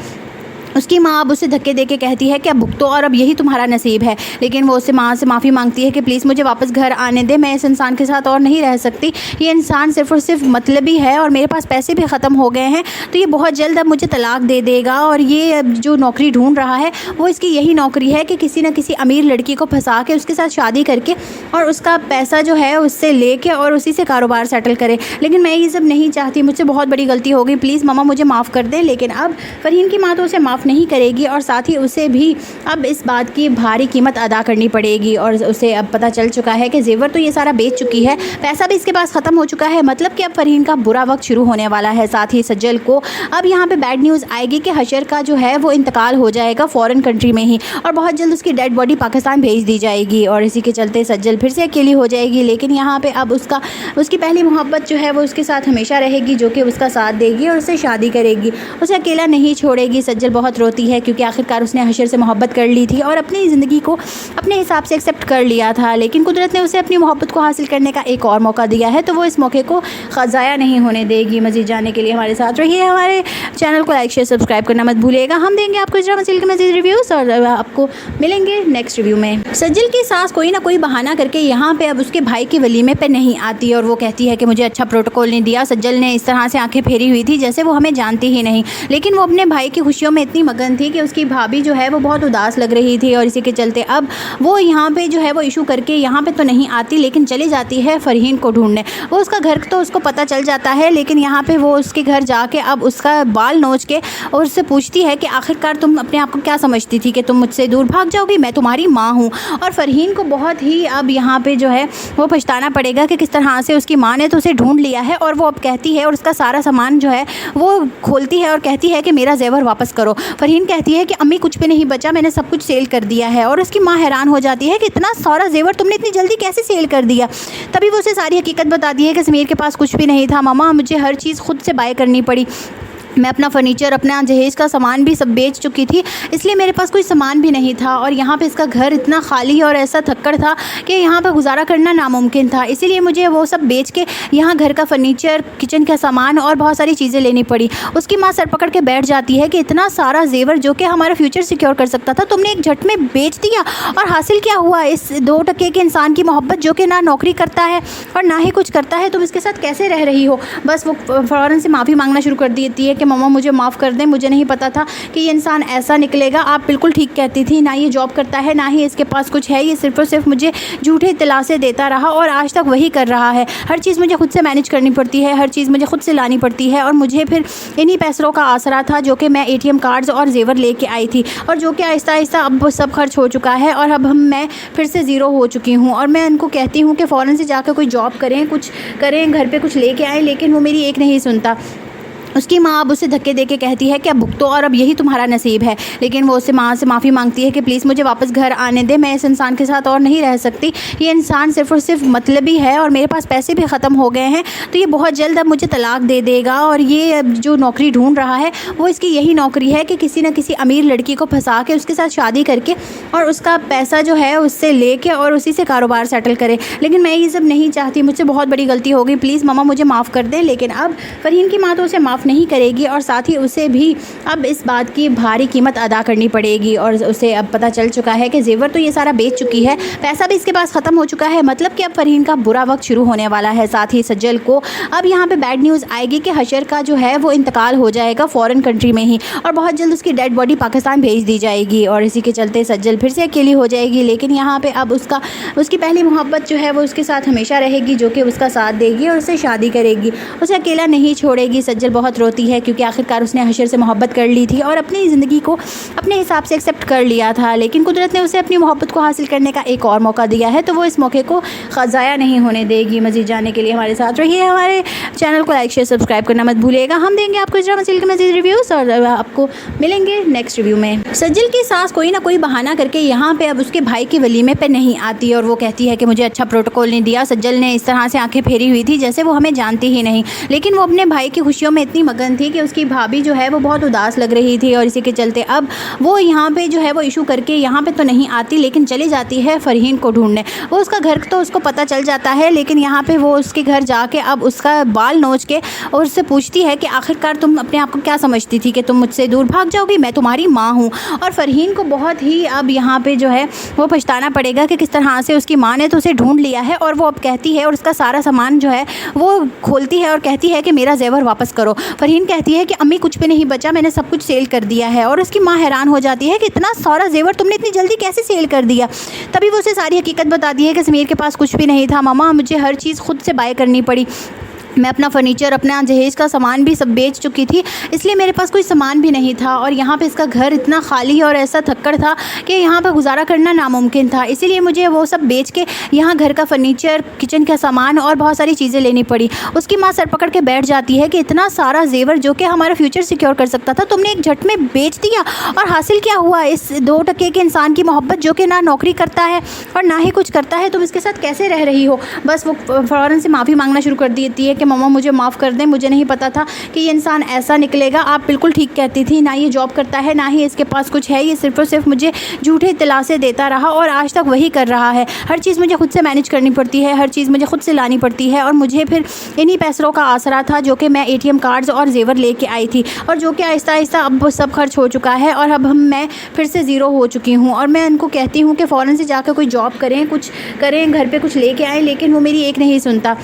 उसकी माँ अब उसे धक्के दे के कहती है कि अब भुगतो और अब यही तुम्हारा नसीब है। लेकिन वो उससे माँ से माफ़ी मांगती है कि प्लीज़ मुझे वापस घर आने दे, मैं इस इंसान के साथ और नहीं रह सकती। ये इंसान सिर्फ़ और सिर्फ मतलबी है और मेरे पास पैसे भी ख़त्म हो गए हैं, तो ये बहुत जल्द अब मुझे तलाक दे देगा। और ये जो नौकरी ढूंढ रहा है वो इसकी यही नौकरी है कि किसी न किसी अमीर लड़की को फंसा के उसके साथ शादी करके और उसका पैसा जो है उससे लेके और उसी से कारोबार सेटल करे। लेकिन मैं ये सब नहीं चाहती, मुझसे बहुत बड़ी गलती हो गई, प्लीज़ मम्मा मुझे माफ़ कर दें। लेकिन अब फ़रहीन की माँ तो उसे माफ़ नहीं करेगी और साथ ही उसे भी अब इस बात की भारी कीमत अदा करनी पड़ेगी। और उसे अब पता चल चुका है कि जेवर तो ये सारा बेच चुकी है, पैसा भी इसके पास ख़त्म हो चुका है, मतलब कि अब फ़रहीन का बुरा वक्त शुरू होने वाला है। साथ ही सज्जल को अब यहाँ पे बैड न्यूज़ आएगी कि हशर का जो है वो इंतकाल हो जाएगा फ़ॉरेन कंट्री में ही, और बहुत जल्द उसकी डेड बॉडी पाकिस्तान भेज दी जाएगी। और इसी के चलते सज्जल फिर से अकेली हो जाएगी। लेकिन यहाँ पर अब उसकी पहली मोहब्बत जो है वो उसके साथ हमेशा रहेगी, जो कि उसका साथ देगी और उससे शादी करेगी, उसे अकेला नहीं छोड़ेगी। सज्जल बहुत रोती है क्योंकि आखिरकार उसने हशर से मोहब्बत कर ली थी और अपनी ज़िंदगी को अपने हिसाब से एक्सेप्ट कर लिया था। लेकिन कुदरत ने उसे अपनी मोहब्बत को हासिल करने का एक और मौका दिया है, तो वो इस मौके को ज़ाया नहीं होने देगी। मज़ीद जानने के लिए हमारे साथ रहिए, हमारे चैनल को लाइक शेयर सब्सक्राइब करना मत भूलिएगा। हम देंगे आपको इजरा मसील के मज़ीद रिव्यूज़ और आपको मिलेंगे नेक्स्ट रिव्यू में। सज्जल की सास कोई ना कोई बहाना करके यहाँ पे अब उसके भाई के वलीमे पे नहीं आती और वो कहती है कि मुझे अच्छा प्रोटोकॉल नहीं दिया। सज्जल ने इस तरह से आंखें फेरी हुई थी जैसे वो हमें जानती ही नहीं, लेकिन वो अपने भाई की खुशियों में इतनी मगन थी कि उसकी भाभी जो है वो बहुत उदास लग रही थी। और इसी के चलते अब वो यहाँ पे जो है वो इशू करके यहाँ पे तो नहीं आती, लेकिन चली जाती है फ़रहीन को ढूंढने। वो उसका घर तो उसको पता चल जाता है, लेकिन यहाँ पे वो उसके घर जाके अब उसका बाल नोच के और उससे पूछती है कि आखिरकार तुम अपने आप को क्या समझती थी कि तुम मुझसे दूर भाग जाओगी, मैं तुम्हारी माँ हूँ। और फ़रहीन को बहुत ही अब यहाँ पे जो है वो पछताना पड़ेगा कि किस तरह से उसकी माँ ने तो उसे ढूंढ लिया है। और वो अब कहती है और उसका सारा सामान जो है वो खोलती है और कहती है कि मेरा जेवर वापस करो। फ़रहीन कहती है कि अम्मी कुछ भी नहीं बचा, मैंने सब कुछ सेल कर दिया है। और उसकी माँ हैरान हो जाती है कि इतना सारा जेवर तुमने इतनी जल्दी कैसे सेल कर दिया। तभी वो उसे सारी हकीकत बताती है कि समीर के पास कुछ भी नहीं था मामा, मुझे हर चीज़ खुद से बाय करनी पड़ी। मैं अपना फर्नीचर, अपना जहेज का सामान भी सब बेच चुकी थी, इसलिए मेरे पास कोई सामान भी नहीं था। और यहाँ पे इसका घर इतना खाली और ऐसा थक्कड़ था कि यहाँ पे गुजारा करना नामुमकिन था। इसीलिए मुझे वो सब बेच के यहाँ घर का फर्नीचर, किचन का सामान और बहुत सारी चीज़ें लेनी पड़ी। उसकी माँ सर पकड़ के बैठ जाती है कि इतना सारा जेवर जो कि हमारा फ्यूचर सिक्योर कर सकता था, तुमने एक झट में बेच दिया। और हासिल क्या हुआ इस 2 टके के इंसान की मोहब्बत, जो कि ना नौकरी करता है और ना ही कुछ करता है, तुम इसके साथ कैसे रह रही हो। बस वो फ़ौरन से माफ़ी मांगना शुरू कर देती है कि मम्मा मुझे माफ़ कर दें, मुझे नहीं पता था कि ये इंसान ऐसा निकलेगा। आप बिल्कुल ठीक कहती थी, ना ये जॉब करता है, ना ही इसके पास कुछ है, ये सिर्फ़ और सिर्फ मुझे झूठे दिलासे देता रहा और आज तक वही कर रहा है। हर चीज़ मुझे खुद से मैनेज करनी पड़ती है, हर चीज़ मुझे खुद से लानी पड़ती है। और मुझे फिर इन्हीं पैसों का आसरा था जो कि मैं ATM कार्ड्स और जेवर लेके आई थी, और जो कि आहिस्ता आहिस्ता अब सब खर्च हो चुका है और अब मैं फिर से ज़ीरो हो चुकी हूँ। और मैं उनको कहती हूँ कि फ़ौरन से जाकर कोई जॉब करें, कुछ करें, घर पे कुछ लेके आएँ, लेकिन वो मेरी एक नहीं सुनता। उसकी माँ अब उसे धक्के दे के कहती है कि अब भुगतो और अब यही तुम्हारा नसीब है। लेकिन वो उससे माँ से माफ़ी मांगती है कि प्लीज़ मुझे वापस घर आने दे, मैं इस इंसान के साथ और नहीं रह सकती। ये इंसान सिर्फ़ और सिर्फ मतलबी है और मेरे पास पैसे भी ख़त्म हो गए हैं, तो ये बहुत जल्द अब मुझे तलाक दे देगा। और ये जो नौकरी ढूंढ रहा है वो इसकी यही नौकरी है कि किसी न किसी अमीर लड़की को फंसा के उसके साथ शादी करके और उसका पैसा जो है उससे लेके और उसी से कारोबार सेटल करे। लेकिन मैं ये सब नहीं चाहती, मुझसे बहुत बड़ी गलती हो गई, प्लीज़ मम्मा मुझे माफ़ कर दें। लेकिन अब फ़रहीन की माँ तो उसे माफ़ माफ़ नहीं करेगी और साथ ही उसे भी अब इस बात की भारी कीमत अदा करनी पड़ेगी। और उसे अब पता चल चुका है कि जेवर तो ये सारा बेच चुकी है, पैसा भी इसके पास ख़त्म हो चुका है, मतलब कि अब फ़रहीन का बुरा वक्त शुरू होने वाला है। साथ ही सज्जल को अब यहाँ पे बैड न्यूज़ आएगी कि हशर का जो है वो इंतकाल हो जाएगा फ़ॉरेन कंट्री में ही, और बहुत जल्द उसकी डेड बॉडी पाकिस्तान भेज दी जाएगी। और इसी के चलते सज्जल फिर से अकेली हो जाएगी। लेकिन यहाँ पे अब उसकी पहली मोहब्बत जो है वो उसके साथ हमेशा रहेगी, जो कि उसका साथ देगी और उससे शादी करेगी, उसे अकेला नहीं छोड़ेगी। सज्जल बहुत रोती है क्योंकि आखिरकार उसने हशर से मोहब्बत कर ली थी और अपनी ज़िंदगी को अपने हिसाब से एक्सेप्ट कर लिया था, लेकिन कुदरत ने उसे अपनी मोहब्बत को हासिल करने का एक और मौका दिया है, तो वो इस मौके को ज़ाया नहीं होने देगी। मज़ीद जानने के लिए हमारे साथ रहिए, हमारे चैनल को लाइक शेयर सब्सक्राइब करना मत भूलिएगा। हम देंगे आपको इस ड्रामा सीरियल के मज़ीद रिव्यूज़ और आपको मिलेंगे नेक्स्ट रिव्यू में। सज्जल की सास कोई ना कोई बहाना करके यहाँ पे अब उसके भाई के वलीमे पे नहीं आती और वो कहती है कि मुझे अच्छा प्रोटोकॉल नहीं दिया। सज्जल ने इस तरह से आंखें फेरी हुई थी जैसे वो हमें जानती ही नहीं, लेकिन वो अपने भाई की खुशियों में इतनी मगन थी कि उसकी भाभी जो है वो बहुत उदास लग रही थी। और इसी के चलते अब वो यहाँ पे जो है वो इशू करके यहाँ पे तो नहीं आती, लेकिन चली जाती है फ़रहीन को ढूंढने। वो उसका घर तो उसको पता चल जाता है, लेकिन यहाँ पे वो उसके घर जाके अब उसका बाल नोच के और उससे पूछती है कि आखिरकार तुम अपने आप को क्या समझती थी कि तुम मुझसे दूर भाग जाओगी, मैं तुम्हारी माँ हूँ। और फ़रहीन को बहुत ही अब यहाँ पे जो है वो पछताना पड़ेगा कि किस तरह से उसकी माँ ने तो उसे ढूंढ लिया है। और वो अब कहती है और उसका सारा सामान जो है वो खोलती है और कहती है कि मेरा जेवर वापस करो। फ़रहीन कहती है कि अम्मी कुछ भी नहीं बचा, मैंने सब कुछ सेल कर दिया है। और उसकी माँ हैरान हो जाती है कि इतना सारा जेवर तुमने इतनी जल्दी कैसे सेल कर दिया। तभी वो उसे सारी हकीकत बताती है कि समीर के पास कुछ भी नहीं था मामा, मुझे हर चीज़ खुद से बाय करनी पड़ी, मैं अपना फ़र्नीचर अपना जहेज़ का सामान भी सब बेच चुकी थी, इसलिए मेरे पास कोई सामान भी नहीं था। और यहाँ पे इसका घर इतना खाली और ऐसा थक्कड़ था कि यहाँ पे गुजारा करना नामुमकिन था, इसीलिए मुझे वो सब बेच के यहाँ घर का फ़र्नीचर, किचन का सामान और बहुत सारी चीज़ें लेनी पड़ी। उसकी माँ सर पकड़ के बैठ जाती है कि इतना सारा जेवर जो कि हमारा फ्यूचर सिक्योर कर सकता था तुमने एक झट में बेच दिया, और हासिल क्या हुआ इस 2 टके के इंसान की मोहब्बत जो कि ना नौकरी करता है और ना ही कुछ करता है, तुम इसके साथ कैसे रह रही हो। बस वो फ़ौरन से माफ़ी मांगना शुरू कर देती है कि मम्मा मुझे माफ़ कर दें, मुझे नहीं पता था कि ये इंसान ऐसा निकलेगा, आप बिल्कुल ठीक कहती थी, ना ये जॉब करता है ना ही इसके पास कुछ है, ये सिर्फ़ और सिर्फ मुझे झूठे दिलासे देता रहा और आज तक वही कर रहा है। हर चीज़ मुझे खुद से मैनेज करनी पड़ती है, हर चीज़ मुझे खुद से लानी पड़ती है, और मुझे फिर इन्हीं पैसों का आसरा था जो कि मैं ATM कार्ड्स और जेवर लेके आई थी, और जो कि आहिस्ता आहिस्ता अब सब खर्च हो चुका है और अब मैं फिर से ज़ीरो हो चुकी हूँ। और मैं उनको कहती हूँ कि फ़ौरन से जाकर कोई जॉब करें, कुछ करें, घर पे कुछ लेके आएँ, लेकिन वो मेरी एक नहीं सुनता।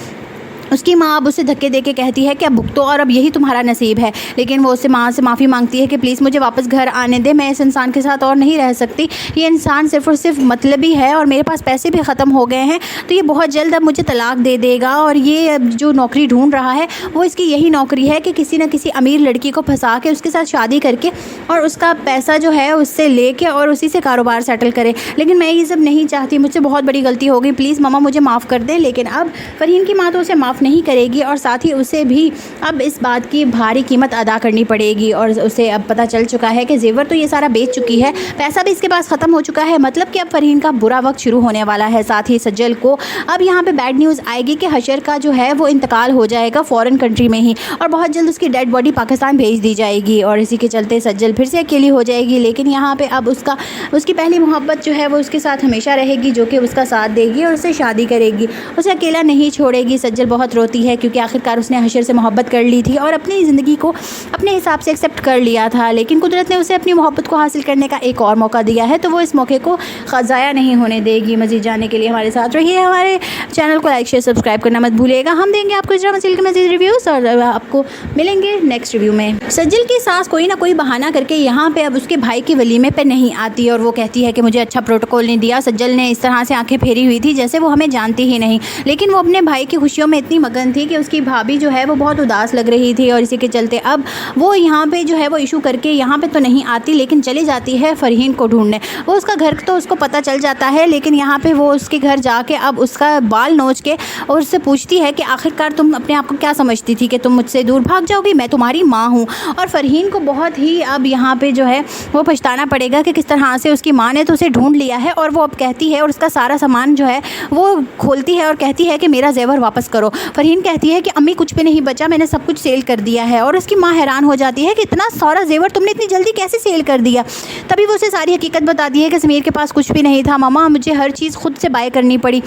उसकी माँ अब उसे धक्के दे के कहती है कि अब भुगतो और अब यही तुम्हारा नसीब है, लेकिन वो उससे माँ से माफ़ी मांगती है कि प्लीज़ मुझे वापस घर आने दे, मैं इस इंसान के साथ और नहीं रह सकती, ये इंसान सिर्फ़ और सिर्फ मतलबी है और मेरे पास पैसे भी ख़त्म हो गए हैं, तो ये बहुत जल्द अब मुझे तलाक दे देगा, और ये जो नौकरी ढूंढ रहा है वो इसकी यही नौकरी है कि किसी न किसी अमीर लड़की को फंसा के उसके साथ शादी करके और उसका पैसा जो है उससे लेके और उसी से कारोबार सेटल करे। लेकिन मैं ये सब नहीं चाहती, मुझसे बहुत बड़ी गलती हो गई, प्लीज़ मामा मुझे माफ़ कर दें। लेकिन अब फ़रहीन की माँ तो उसे माफ़ नहीं करेगी और साथ ही उसे भी अब इस बात की भारी कीमत अदा करनी पड़ेगी। और उसे अब पता चल चुका है कि जेवर तो ये सारा बेच चुकी है, पैसा भी इसके पास ख़त्म हो चुका है, मतलब कि अब फ़रहीन का बुरा वक्त शुरू होने वाला है। साथ ही सज्जल को अब यहाँ पे बैड न्यूज़ आएगी कि हशर का जो है वो इंतकाल हो जाएगा फ़ॉरेन कंट्री में ही, और बहुत जल्द उसकी डेड बॉडी पाकिस्तान भेज दी जाएगी। और इसी के चलते सज्जल फिर से अकेली हो जाएगी। लेकिन यहाँ पे अब उसकी पहली मोहब्बत जो है वो उसके साथ हमेशा रहेगी, जो कि उसका साथ देगी और उससे शादी करेगी, उसे अकेला नहीं छोड़ेगी। सज्जल बहुत रोती है क्योंकि आखिरकार उसने हशर से मोहब्बत कर ली थी और अपनी ज़िंदगी को अपने हिसाब से एक्सेप्ट कर लिया था, लेकिन कुदरत ने उसे अपनी मोहब्बत को हासिल करने का एक और मौका दिया है, तो वो इस मौके को ज़ाया नहीं होने देगी। मज़ीद जानने के लिए हमारे साथ रहिए, हमारे चैनल को लाइक शेयर सब्सक्राइब करना मत भूलिएगा। हम देंगे आपको इस ड्रामा सीरियल के मज़ीद रिव्यूज़ और आपको मिलेंगे नेक्स्ट रिव्यू में। सज्जल की सास कोई ना कोई बहाना करके यहाँ पे अब उसके भाई के वलीमे पे नहीं आती और वो कहती है कि मुझे अच्छा प्रोटोकॉल नहीं दिया। सज्जल ने इस तरह से आंखें फेरी हुई थी जैसे वो हमें जानती ही नहीं, लेकिन वो अपने भाई की खुशियों में इतनी मगन थी कि उसकी भाभी जो है वो बहुत उदास लग रही थी। और इसी के चलते अब वो यहाँ पे जो है वो इशू करके यहाँ पे तो नहीं आती, लेकिन चली जाती है फ़रहीन को ढूंढने। वो उसका घर तो उसको पता चल जाता है, लेकिन यहाँ पे वो उसके घर जाके अब उसका बाल नोच के और उससे पूछती है कि आखिरकार तुम अपने आप को क्या समझती थी कि तुम मुझसे दूर भाग जाओगी, मैं तुम्हारी माँ हूँ। और फ़रहीन को बहुत ही अब यहाँ पे जो है वो पछताना पड़ेगा कि किस तरह से उसकी माँ ने तो उसे ढूंढ लिया है, और वो अब कहती है और उसका सारा सामान जो है वो खोलती है और कहती है कि मेरा जेवर वापस करो। फ़रहीन कहती है कि अम्मी कुछ भी नहीं बचा, मैंने सब कुछ सेल कर दिया है। और उसकी माँ हैरान हो जाती है कि इतना सारा जेवर तुमने इतनी जल्दी कैसे सेल कर दिया। तभी वो उसे सारी हकीकत बताती है कि समीर के पास कुछ भी नहीं था मामा, मुझे हर चीज़ खुद से बाय करनी पड़ी,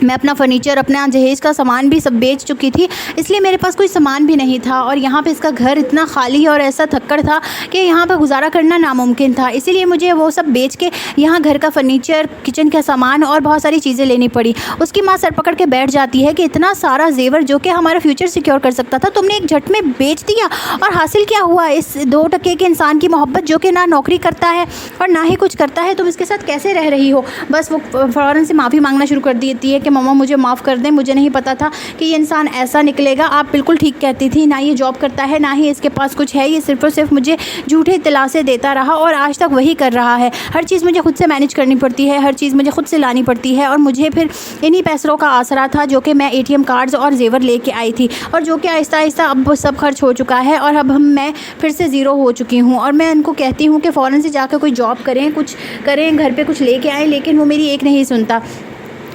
मैं अपना फर्नीचर, अपना जहेज का सामान भी सब बेच चुकी थी, इसलिए मेरे पास कोई सामान भी नहीं था। और यहाँ पे इसका घर इतना खाली और ऐसा थक्कड़ था कि यहाँ पे गुजारा करना नामुमकिन था। इसीलिए मुझे वो सब बेच के यहाँ घर का फर्नीचर, किचन का सामान और बहुत सारी चीज़ें लेनी पड़ी। उसकी माँ सर पकड़ के बैठ जाती है कि इतना सारा जेवर जो कि हमारा फ्यूचर सिक्योर कर सकता था, तुमने एक झट में बेच दिया। और हासिल क्या हुआ इस 2 टके के इंसान की मोहब्बत, जो कि ना नौकरी करता है और ना ही कुछ करता है, तुम इसके साथ कैसे रह रही हो। बस वो फ़ौरन से माफ़ी मांगना शुरू कर देती है कि मम्मा मुझे माफ़ कर दें, मुझे नहीं पता था कि ये इंसान ऐसा निकलेगा। आप बिल्कुल ठीक कहती थी, ना ये जॉब करता है, ना ही इसके पास कुछ है, ये सिर्फ़ और सिर्फ मुझे झूठे दिलासे देता रहा और आज तक वही कर रहा है। हर चीज़ मुझे खुद से मैनेज करनी पड़ती है, हर चीज़ मुझे खुद से लानी पड़ती है। और मुझे फिर इन्हीं पैसों का आसरा था जो कि मैं ATM कार्ड्स और जेवर लेके आई थी, और जो कि आहिस्ता आहिस्ता अब सब खर्च हो चुका है और अब मैं फिर से ज़ीरो हो चुकी हूँ। और मैं उनको कहती हूँ कि फ़ौरन से जाकर कोई जॉब करें, कुछ करें, घर पे कुछ लेके आएँ, लेकिन वो मेरी एक नहीं सुनता।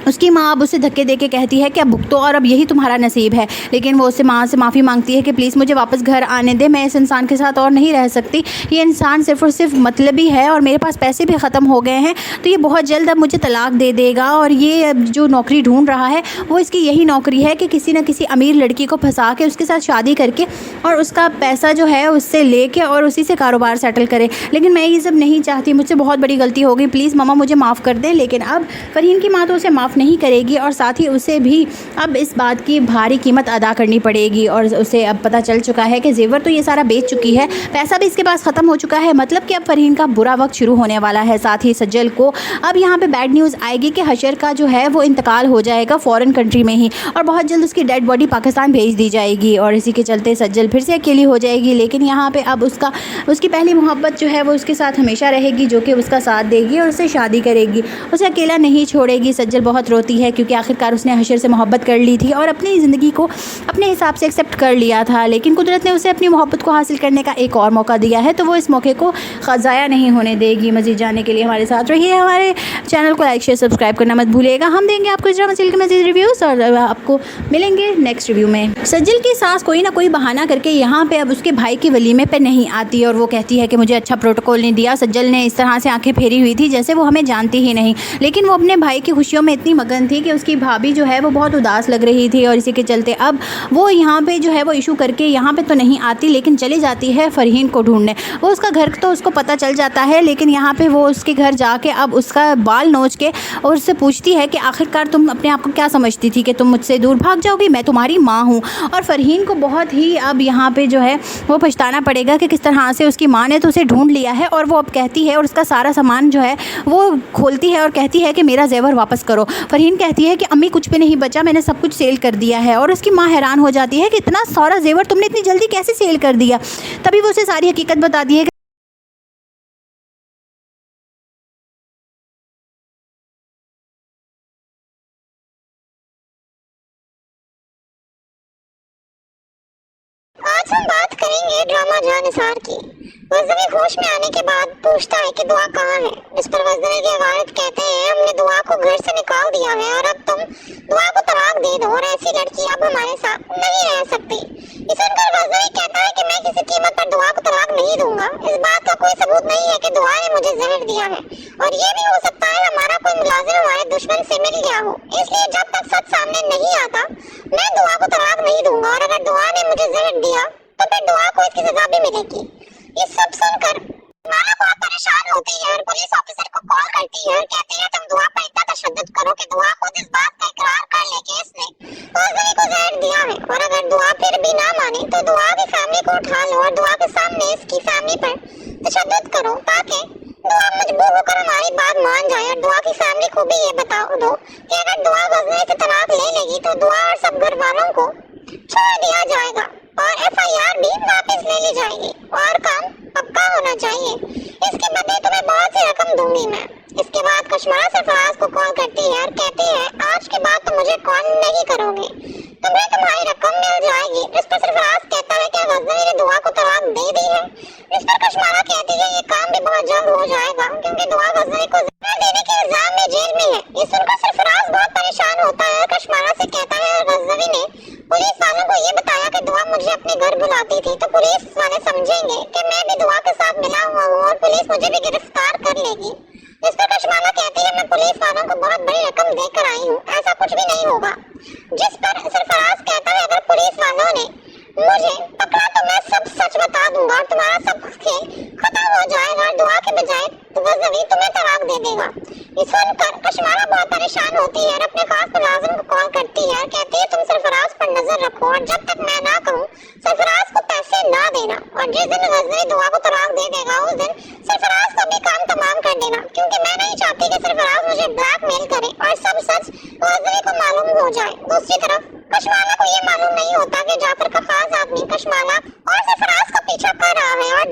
उसकी माँ अब उसे धक्के दे के कहती है कि अब भुगतो और अब यही तुम्हारा नसीब है। लेकिन वो उससे माँ से माफ़ी मांगती है कि प्लीज़ मुझे वापस घर आने दे, मैं इस इंसान के साथ और नहीं रह सकती। ये इंसान सिर्फ़ और सिर्फ मतलबी है और मेरे पास पैसे भी ख़त्म हो गए हैं, तो ये बहुत जल्द अब मुझे तलाक दे देगा। और ये जो नौकरी ढूंढ रहा है वो इसकी यही नौकरी है कि किसी न किसी अमीर लड़की को फंसा के उसके साथ शादी करके और उसका पैसा जो है उससे लेके और उसी से कारोबार सेटल करे। लेकिन मैं ये सब नहीं चाहती, मुझसे बहुत बड़ी गलती हो गई, प्लीज़ मम्मा मुझे माफ़ कर दें। लेकिन अब फ़रहीन की माँ तो उसे माफ़ नहीं करेगी और साथ ही उसे भी अब इस बात की भारी कीमत अदा करनी पड़ेगी। और उसे अब पता चल चुका है कि जेवर तो ये सारा बेच चुकी है, पैसा भी इसके पास ख़त्म हो चुका है, मतलब कि अब फ़रहीन का बुरा वक्त शुरू होने वाला है। साथ ही सज्जल को अब यहाँ पे बैड न्यूज़ आएगी कि हशर का जो है वो इंतकाल हो जाएगा फ़ॉरेन कंट्री में ही, और बहुत जल्द उसकी डेड बॉडी पाकिस्तान भेज दी जाएगी। और इसी के चलते सज्जल फिर से अकेली हो जाएगी। लेकिन यहाँ पर अब उसकी पहली मोहब्बत जो है वो उसके साथ हमेशा रहेगी, जो कि उसका साथ देगी और उससे शादी करेगी, उसे अकेला नहीं छोड़ेगी। सज्जल बहुत रोती है क्योंकि आखिरकार उसने हशर से मोहब्बत कर ली थी और अपनी ज़िंदगी को अपने हिसाब से एक्सेप्ट कर लिया था। लेकिन कुदरत ने उसे अपनी मोहब्बत को हासिल करने का एक और मौका दिया है, तो वो इस मौके को ज़ाया नहीं होने देगी। मज़ीद जानने के लिए हमारे साथ रहिए, हमारे चैनल को लाइक शेयर सब्सक्राइब करना मत भूलिएगा। हम देंगे आपको इस ड्रामा सीरियल के मज़ीद रिव्यूज़ और आपको मिलेंगे नेक्स्ट रिव्यू में। सज्जल की सास कोई ना कोई बहाना करके यहाँ पे अब उसके भाई के वलीमे पे नहीं आती और वो कहती है कि मुझे अच्छा प्रोटोकॉल नहीं दिया। सज्जल ने इस तरह से आंखें फेरी हुई थी जैसे वो हमें जानती ही नहीं, लेकिन वो अपने भाई की खुशियों में इतनी मगन थी कि उसकी भाभी जो है वो बहुत उदास लग रही थी। और इसी के चलते अब वो यहाँ पे जो है वो इशू करके यहाँ पे तो नहीं आती, लेकिन चली जाती है फ़रहीन को ढूंढने। वो उसका घर तो उसको पता चल जाता है, लेकिन यहाँ पे वो उसके घर जाके अब उसका बाल नोच के और उससे पूछती है कि आखिरकार तुम अपने आप को क्या समझती थी कि तुम मुझसे दूर भाग जाओगी, मैं तुम्हारी माँ हूँ। और फ़रहीन को बहुत ही अब यहाँ पे जो है वो पछताना पड़ेगा कि किस तरह से उसकी माँ ने तो उसे ढूंढ लिया है। और वो अब कहती है और उसका सारा सामान जो है वो खोलती है और कहती है कि मेरा जेवर वापस करो। फ़रहीन कहती है कि अम्मी कुछ भी नहीं बचा, मैंने सब कुछ सेल कर दिया है। और उसकी माँ हैरान हो जाती है कि इतना सारा जेवर तुमने इतनी जल्दी कैसे सेल कर दिया। तभी वो उसे सारी हकीकत बताती है। आज हम बात करेंगे ड्रामा जान निसार की। वज़नी होश में आने के बाद पूछता है कि दुआ कहाँ है, जिस पर वज़नी के वालिद कहते हैं हमने दुआ को घर से निकाल दिया है और अब तुम दुआ को तलाक दे दो और ऐसी लड़की अब हमारे साथ नहीं रह सकती। ये सुनकर वज़नी कहता है कि मैं किसी कीमत पर दुआ को तलाक नहीं दूंगा। इस बात का कोई सबूत नहीं है कि दुआ ने मुझे जहर दिया है, और ये भी हो सकता है हमारा कोई मुलाजिम हमारे दुश्मन से मिल गया हो, इसलिए जब तक सच सामने नहीं आता मैं दुआ को तलाक नहीं दूंगा। और अगर दुआ ने मुझे जहर दिया तो फिर दुआ को इसकी सजा भी मिलेगी। ये सब सुनकर माला बहुत परेशान होती है और पुलिस ऑफिसर को कॉल करती है और कहती है तुम दुआ पर इतना तशद्दुद करो कि दुआ खुद इस बात का इकरार कर ले कि इसने वज़नी को जहर दिया है, और अगर दुआ फिर भी ना माने तो दुआ की फैमिली को उठा लो और दुआ के सामने इसकी फैमिली पर तशद्दुद करो ताकि दुआ मजबूर होकर हमारी बात मान जाए। और दुआ की फैमिली को भी ये बता दो कि अगर दुआ वज़नी से तलाक ले लेगी तो दुआ और सब घर वालों को छोड़ दिया जाएगा और FIR भी वापस ले ली जाएगी और काम पक्का होना चाहिए। इसके बदले तुम्हें बहुत सी रकम दूंगी मैं। इसके बाद कश्मीरा सरफराज को कॉल करती है और कहती है आज के बाद तुम मुझे कॉल नहीं करोगे, तुम्हें तुम्हारी रकम मिल जाएगी। इस पर सरफराज कहता है कि वज़नी ने दुआ को तलाक दे दी है। इस पर कश्मीरा कहती है ये काम भी बहुत जल्द हो जाएगा क्योंकि दुआ वज़नी को जहर देने के इल्जाम में जेल में है। ये सुनकर सरफराज बहुत परेशान होता है और कश्मीरा से कहता है वज़नी ने पुलिस वालों को ये बताया कि दुआ मुझे अपने घर बुलाती थी तो पुलिस वाले समझेंगे कि मैं भी दुआ के साथ मिला हुआ हूँ और पुलिस मुझे भी गिरफ्तार कर लेगी। जिस पर कशमाला कहती है मैं पुलिस वालों को बहुत बड़ी रकम देकर आई हूँ, ऐसा कुछ भी नहीं होगा। जिस पर सरफराज कहता है अगर पुलिस वालों ने मुझे पकड़ा तो मैं सब सच बता दूंगा और तुम्हारा सब खेल खत्म हो जाएगा और दुआ के बजाय गजनवी तुम्हें तलाक दे देगा। ये सुनकर कशमाला बहुत परेशान होती है और अपने खास मुलाजिम को कॉल करती है और कहती है तुम सरफराज पर नजर रखो और जब तक मैं ना कहूँ सरफराज को पैसे ना देना, और जिस दिन गजनवी दुआ को तलाक दे देगा उस दिन सरफराज का भी काम तमाम कर देना, क्योंकि मैं नहीं चाहती कि सरफराज मुझे ब्लैकमेल करे और सब सच गजनवी को मालूम हो जाए। दूसरी तरफ कशमाला को ये मालूम नहीं होता कि जाफर का खास आदमी कशमाला और सरफराज का पीछा कर रहा है और